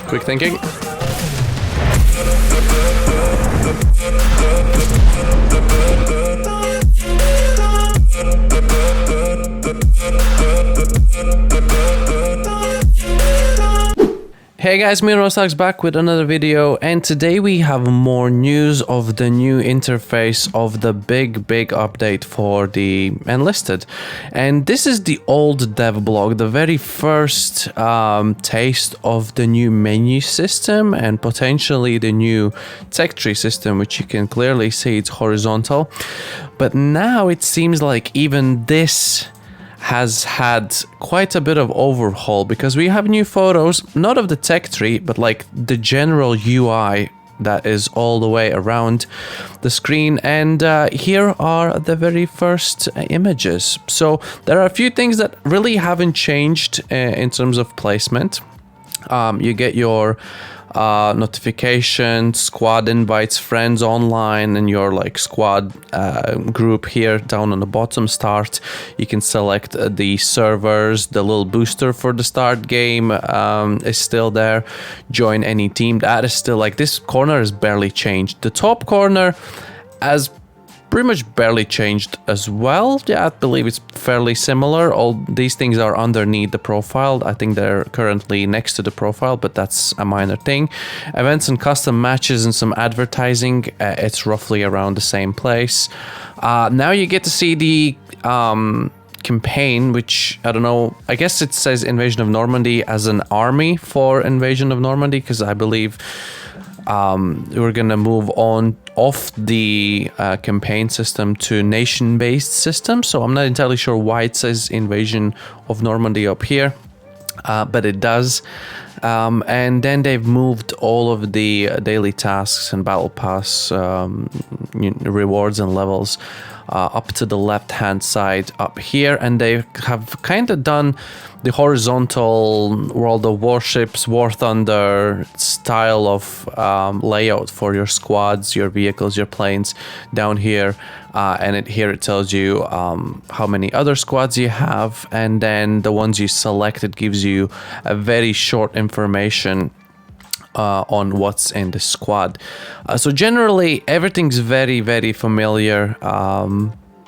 Quick thinking. Hey guys, MeAdmiralStarks back with another video, and today we have more news of the new interface of the big update for the Enlisted. And this is the old dev blog, the very first taste of the new menu system and potentially the new tech tree system, which you can clearly see it's horizontal. But now it seems like even this has had quite a bit of overhaul, because we have new photos, not of the tech tree, but like the general UI that is all the way around the screen. And here are the very first images. So there are a few things that really haven't changed in terms of placement. You get your notification, squad invites, friends online, and your like squad group here down on the bottom. Start, you can select the servers. The little booster for the start game is still there. Join any team, that is still, like, this corner has barely changed. The top corner has pretty much barely changed as well. Yeah, I believe it's fairly similar. All these things are underneath the profile. I think they're currently next to the profile, but that's a minor thing. Events and custom matches and some advertising, it's roughly around the same place. Now you get to see the campaign, which I don't know, I guess it says Invasion of Normandy as an army for Invasion of Normandy, because I believe we're gonna move on off the campaign system to nation-based system. So I'm not entirely sure why it says Invasion of Normandy up here, but it does. And then they've moved all of the daily tasks and battle pass rewards and levels up to the left-hand side up here, and they have kind of done the horizontal World of Warships, War Thunder style of layout for your squads, your vehicles, your planes down here. And here it tells you how many other squads you have, and then the ones you selected gives you a very short information on what's in the squad. So generally everything's very familiar,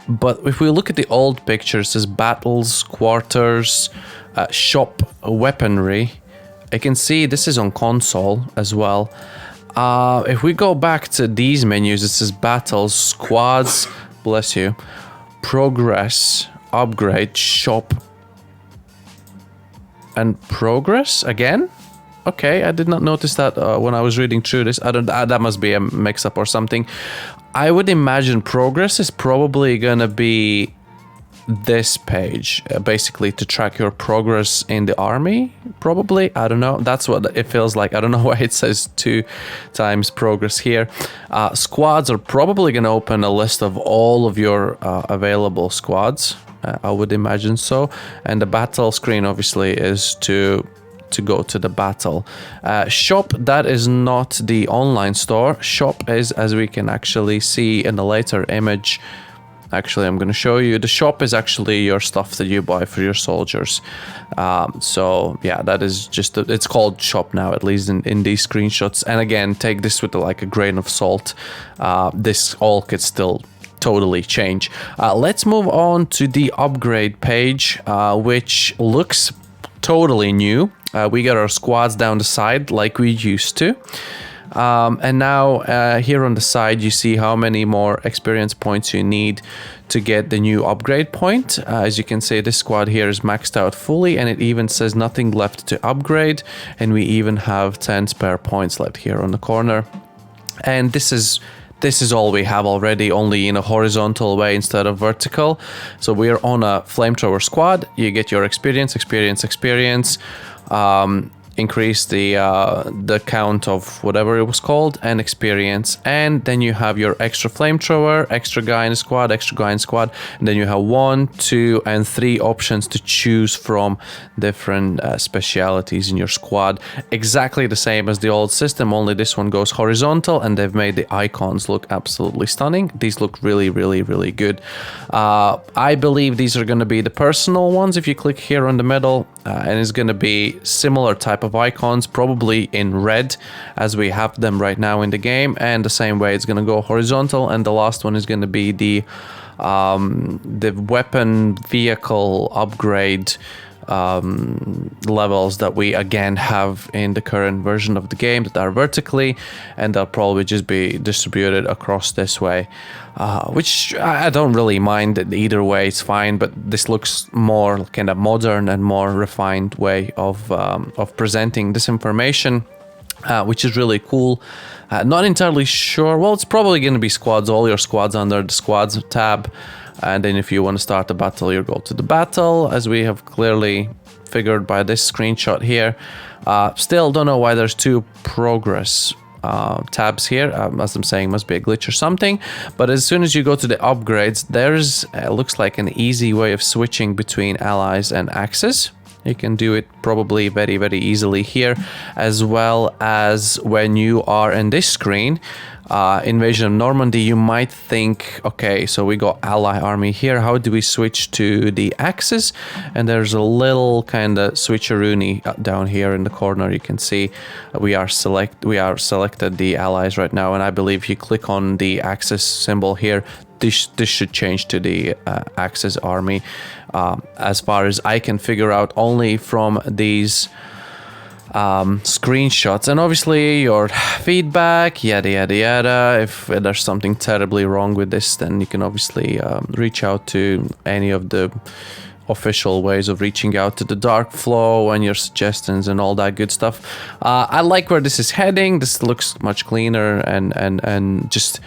but if we look at the old pictures, it says battles, quarters, shop, weaponry. I can see this is on console as well. If we go back to these menus, it says battles, squads, bless you, progress, upgrade, shop, and progress again. Okay, I did not notice that when I was reading through this. That must be a mix-up or something. I would imagine progress is probably gonna be this page, basically to track your progress in the army, probably. I don't know, that's what it feels like. I don't know why it says 2 times progress here. Squads are probably gonna open a list of all of your available squads. I would imagine so. And the battle screen obviously is to go to the battle. Shop, that is not the online store. Shop is, as we can actually see in the later image, actually I'm going to show you, the shop is actually your stuff that you buy for your soldiers. So yeah, that is just, it's called shop now, at least in these screenshots. And again, take this with like a grain of salt. This all could still totally change. Let's move on to the upgrade page, which looks totally new. We got our squads down the side like we used to. And now here on the side, you see how many more experience points you need to get the new upgrade point. As you can see, this squad here is maxed out fully, and it even says nothing left to upgrade. And we even have 10 spare points left here on the corner. And this is all we have already, only in a horizontal way instead of vertical. So we are on a flamethrower squad. You get your experience. Increase the count of whatever it was called, and experience, and then you have your extra flamethrower, extra guy in squad, and then you have 1, 2, and 3 options to choose from different specialities in your squad. Exactly the same as the old system, only this one goes horizontal, and they've made the icons look absolutely stunning. These look really good. I believe these are going to be the personal ones if you click here on the middle, and it's going to be similar type of of icons, probably in red as we have them right now in the game, and the same way it's going to go horizontal, and the last one is going to be the weapon vehicle upgrade levels that we again have in the current version of the game that are vertically, and they'll probably just be distributed across this way, which I don't really mind. Either way it's fine, but this looks more kind of modern and more refined way of presenting this information, which is really cool. Not entirely sure. Well, it's probably going to be squads, all your squads under the squads tab. And then if you want to start a battle, you go to the battle, as we have clearly figured by this screenshot here. Still don't know why there's two progress tabs here. As I'm saying, must be a glitch or something. But as soon as you go to the upgrades, there's looks like an easy way of switching between allies and axes. You can do it probably very, very easily here, as well as when you are in this screen, Invasion of Normandy, you might think, okay, so we got ally army here, how do we switch to the axis? And there's a little kind of switcheroony down here in the corner. You can see we are selected the allies right now, and I believe if you click on the axis symbol here, this should change to the Axis army, as far as I can figure out only from these screenshots. And obviously your feedback, yada yada yada. If there's something terribly wrong with this, then you can obviously reach out to any of the official ways of reaching out to the Dark Flow and your suggestions and all that good stuff. I like where this is heading. This looks much cleaner and just...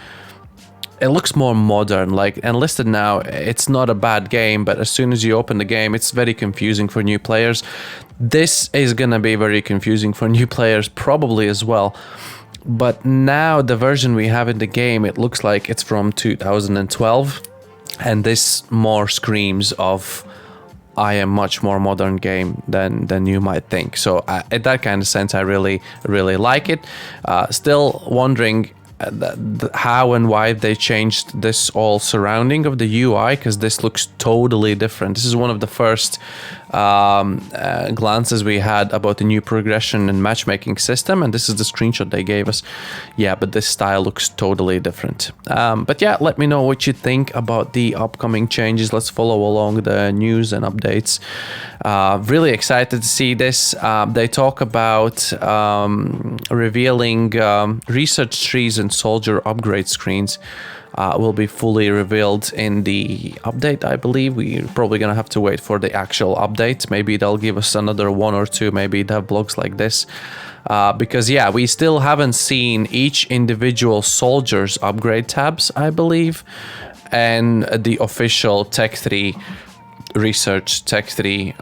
it looks more modern. Like Enlisted now, it's not a bad game, but as soon as you open the game, it's very confusing for new players. This is gonna be very confusing for new players probably as well. But now the version we have in the game, it looks like it's from 2012, and this more screams of I am much more modern game than you might think. So in that kind of sense, I really like it. Still wondering how and why they changed this all surrounding of the UI, because this looks totally different. This is one of the first glances we had about the new progression and matchmaking system, and this is the screenshot they gave us. Yeah, but this style looks totally different. But yeah, let me know what you think about the upcoming changes. Let's follow along the news and updates. Really excited to see this. They talk about revealing research trees and soldier upgrade screens. Will be fully revealed in the update, I believe. We're probably gonna have to wait for the actual update. Maybe they'll give us another one or two, maybe they have blogs like this. Because yeah, we still haven't seen each individual soldier's upgrade tabs, I believe. And the official Tech 3 research, Tech 3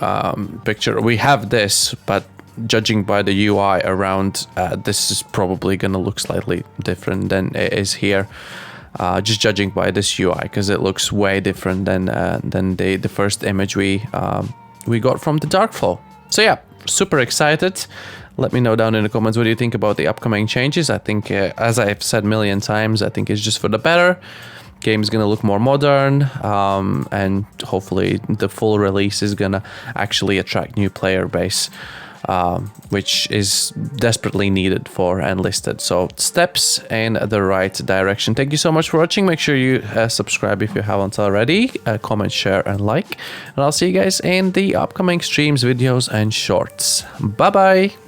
picture. We have this, but judging by the UI around, this is probably gonna look slightly different than it is here. Just judging by this UI, because it looks way different than the first image we got from the Dark Flow. So yeah, super excited. Let me know down in the comments what you think about the upcoming changes. I think, as I've said a million times, I think it's just for the better. Game is gonna look more modern, and hopefully the full release is gonna actually attract new player base. Which is desperately needed for Enlisted. So steps in the right direction. Thank you so much for watching. Make sure you subscribe if you haven't already. Comment, share, and like. And I'll see you guys in the upcoming streams, videos, and shorts. Bye bye.